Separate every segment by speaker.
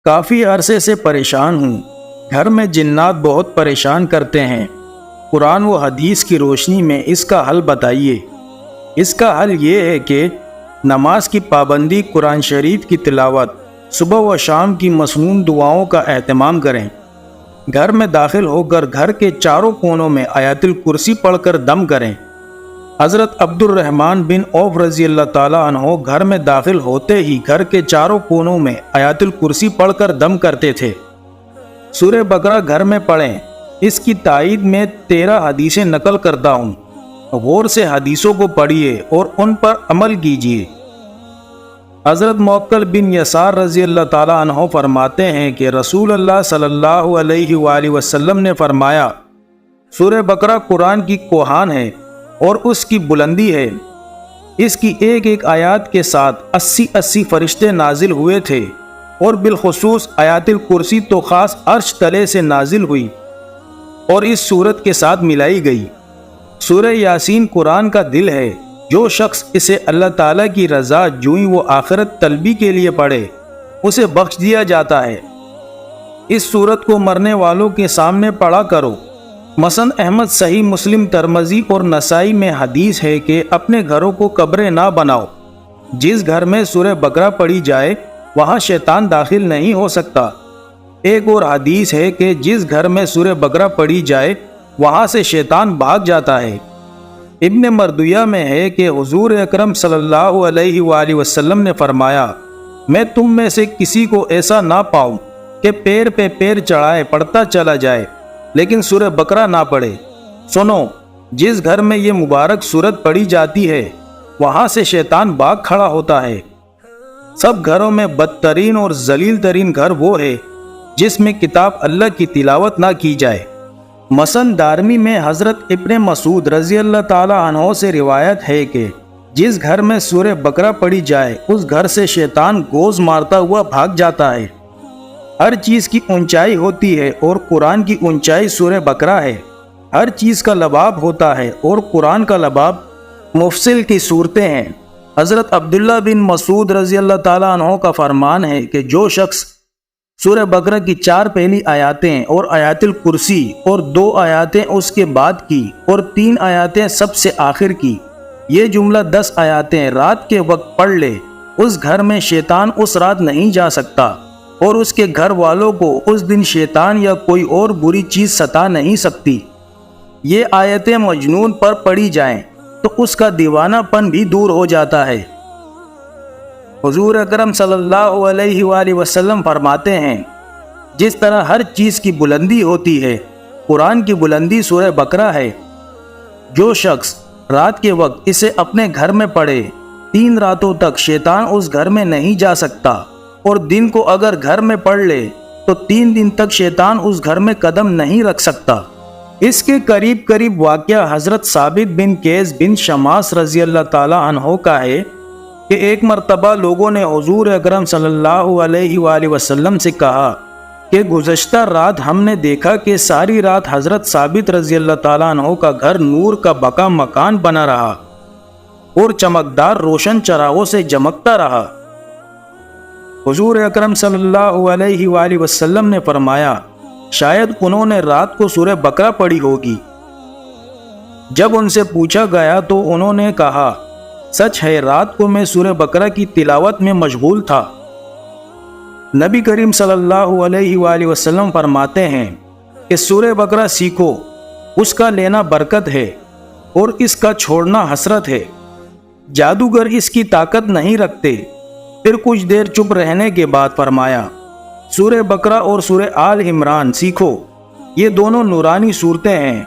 Speaker 1: کافی عرصے سے پریشان ہوں۔ گھر میں جنات بہت پریشان کرتے ہیں۔ قرآن و حدیث کی روشنی میں اس کا حل بتائیے۔ اس کا حل یہ ہے کہ نماز کی پابندی، قرآن شریف کی تلاوت، صبح و شام کی مسنون دعاؤں کا اہتمام کریں۔ گھر میں داخل ہو کر گھر کے چاروں کونوں میں آیت الکرسی پڑھ کر دم کریں۔ حضرت عبد الرحمن بن عوف رضی اللہ تعالیٰ عنہ گھر میں داخل ہوتے ہی گھر کے چاروں کونوں میں آیت الکرسی پڑھ کر دم کرتے تھے۔ سورہ بقرہ گھر میں پڑھیں۔ اس کی تائید میں 13 حدیثیں نقل کرتا ہوں۔ غور سے حدیثوں کو پڑھیے اور ان پر عمل کیجیے۔ حضرت موکل بن یسار رضی اللہ تعالیٰ عنہ فرماتے ہیں کہ رسول اللہ صلی اللہ علیہ وآلہ وسلم نے فرمایا، سورہ بقرہ قرآن کی کوہان ہے اور اس کی بلندی ہے۔ اس کی ایک ایک آیات کے ساتھ 80 فرشتے نازل ہوئے تھے، اور بالخصوص آیات الکرسی تو خاص عرش تلے سے نازل ہوئی اور اس سورت کے ساتھ ملائی گئی۔ سورہ یاسین قرآن کا دل ہے۔ جو شخص اسے اللہ تعالیٰ کی رضا جوئیں وہ آخرت طلبی کے لیے پڑھے، اسے بخش دیا جاتا ہے۔ اس سورت کو مرنے والوں کے سامنے پڑھا کرو۔ مسند احمد، صحیح مسلم، ترمذی اور نسائی میں حدیث ہے کہ اپنے گھروں کو قبریں نہ بناؤ۔ جس گھر میں سورہ بقرہ پڑھی جائے وہاں شیطان داخل نہیں ہو سکتا۔ ایک اور حدیث ہے کہ جس گھر میں سورہ بقرہ پڑھی جائے وہاں سے شیطان بھاگ جاتا ہے۔ ابن مردویہ میں ہے کہ حضور اکرم صلی اللہ علیہ وآلہ وسلم نے فرمایا، میں تم میں سے کسی کو ایسا نہ پاؤں کہ پیر پہ پیر چڑھائے پڑھتا چلا جائے لیکن سورہ بقرہ نہ پڑھے۔ سنو، جس گھر میں یہ مبارک سورت پڑھی جاتی ہے وہاں سے شیطان بھاگ کھڑا ہوتا ہے۔ سب گھروں میں بدترین اور ذلیل ترین گھر وہ ہے جس میں کتاب اللہ کی تلاوت نہ کی جائے۔ مسند دارمی میں حضرت ابن مسعود رضی اللہ تعالی عنہ سے روایت ہے کہ جس گھر میں سورہ بقرہ پڑھی جائے اس گھر سے شیطان گوز مارتا ہوا بھاگ جاتا ہے۔ ہر چیز کی اونچائی ہوتی ہے اور قرآن کی اونچائی سورہ بقرہ ہے۔ ہر چیز کا لباب ہوتا ہے اور قرآن کا لباب مفصل کی صورتیں ہیں۔ حضرت عبداللہ بن مسعود رضی اللہ تعالیٰ عنہ کا فرمان ہے کہ جو شخص سورہ بقرہ کی 4 پہلی آیاتیں اور آیت الکرسی اور 2 آیاتیں اس کے بعد کی اور 3 آیاتیں سب سے آخر کی، یہ جملہ 10 آیاتیں رات کے وقت پڑھ لے، اس گھر میں شیطان اس رات نہیں جا سکتا اور اس کے گھر والوں کو اس دن شیطان یا کوئی اور بری چیز ستا نہیں سکتی۔ یہ آیتیں مجنون پر پڑھی جائیں تو اس کا دیوانہ پن بھی دور ہو جاتا ہے۔ حضور اکرم صلی اللہ علیہ وآلہ وسلم فرماتے ہیں، جس طرح ہر چیز کی بلندی ہوتی ہے، قرآن کی بلندی سورہ بقرہ ہے۔ جو شخص رات کے وقت اسے اپنے گھر میں پڑھے 3 راتوں تک شیطان اس گھر میں نہیں جا سکتا، اور دن کو اگر گھر میں پڑھ لے تو 3 دن تک شیطان اس گھر میں قدم نہیں رکھ سکتا۔ اس کے قریب واقعہ حضرت ثابت بن قیس بن شماس رضی اللہ تعالی عنہ کا ہے کہ ایک مرتبہ لوگوں نے حضور اکرم صلی اللہ علیہ وآلہ وسلم سے کہا کہ گزشتہ رات ہم نے دیکھا کہ ساری رات حضرت ثابت رضی اللہ تعالیٰ عنہ کا گھر نور کا بقا مکان بنا رہا اور چمکدار روشن چراغوں سے جمکتا رہا۔ حضور اکرم صلی اللہ علیہ وآلہ وسلم نے فرمایا، شاید انہوں نے رات کو سورہ بقرہ پڑھی ہوگی۔ جب ان سے پوچھا گیا تو انہوں نے کہا، سچ ہے، رات کو میں سورہ بقرہ کی تلاوت میں مشغول تھا۔ نبی کریم صلی اللہ علیہ وآلہ وسلم فرماتے ہیں کہ سورہ بقرہ سیکھو، اس کا لینا برکت ہے اور اس کا چھوڑنا حسرت ہے۔ جادوگر اس کی طاقت نہیں رکھتے۔ پھر کچھ دیر چپ رہنے کے بعد فرمایا، سورہ بقرہ اور سورہ آل عمران سیکھو، یہ دونوں نورانی صورتیں ہیں۔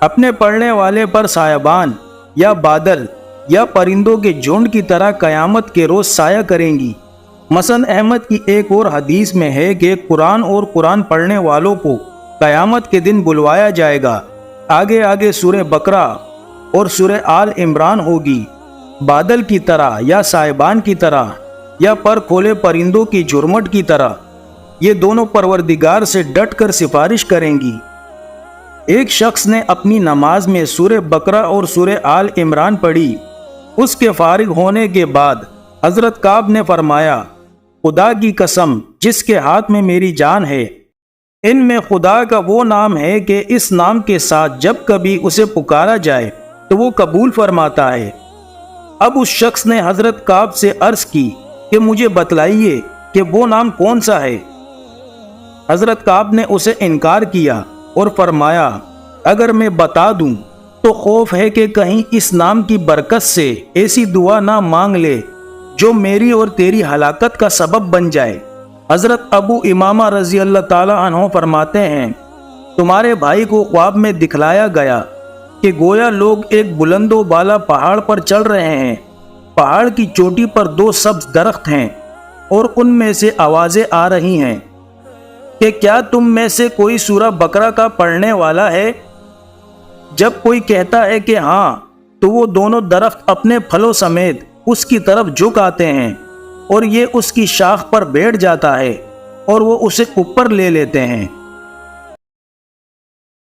Speaker 1: اپنے پڑھنے والے پر سایبان یا بادل یا پرندوں کے جھنڈ کی طرح قیامت کے روز سایہ کریں گی۔ مسند احمد کی ایک اور حدیث میں ہے کہ قرآن اور قرآن پڑھنے والوں کو قیامت کے دن بلوایا جائے گا۔ آگے آگے سورہ بقرہ اور سورہ آل عمران ہوگی، بادل کی طرح یا سایبان کی طرح یا پر کھولے پرندوں کی جھرمٹ کی طرح۔ یہ دونوں پروردگار سے ڈٹ کر سفارش کریں گی۔ ایک شخص نے اپنی نماز میں سورہ بقرہ اور سورہ آل عمران پڑھی۔ اس کے فارغ ہونے کے بعد حضرت کعب نے فرمایا، خدا کی قسم جس کے ہاتھ میں میری جان ہے، ان میں خدا کا وہ نام ہے کہ اس نام کے ساتھ جب کبھی اسے پکارا جائے تو وہ قبول فرماتا ہے۔ اب اس شخص نے حضرت کعب سے عرض کی کہ مجھے بتلائیے کہ وہ نام کون سا ہے۔ حضرت کعب نے اسے انکار کیا اور فرمایا، اگر میں بتا دوں تو خوف ہے کہ کہیں اس نام کی برکت سے ایسی دعا نہ مانگ لے جو میری اور تیری ہلاکت کا سبب بن جائے۔ حضرت ابو امامہ رضی اللہ تعالی عنہ فرماتے ہیں، تمہارے بھائی کو خواب میں دکھلایا گیا کہ گویا لوگ ایک بلند و بالا پہاڑ پر چل رہے ہیں، پہاڑ کی چوٹی پر 2 سبز درخت ہیں اور ان میں سے آوازیں آ رہی ہیں کہ کیا تم میں سے کوئی سورہ بقرہ کا پڑھنے والا ہے؟ جب کوئی کہتا ہے کہ ہاں تو وہ دونوں درخت اپنے پھلوں سمیت اس کی طرف جھک آتے ہیں اور یہ اس کی شاخ پر بیٹھ جاتا ہے اور وہ اسے اوپر لے لیتے ہیں۔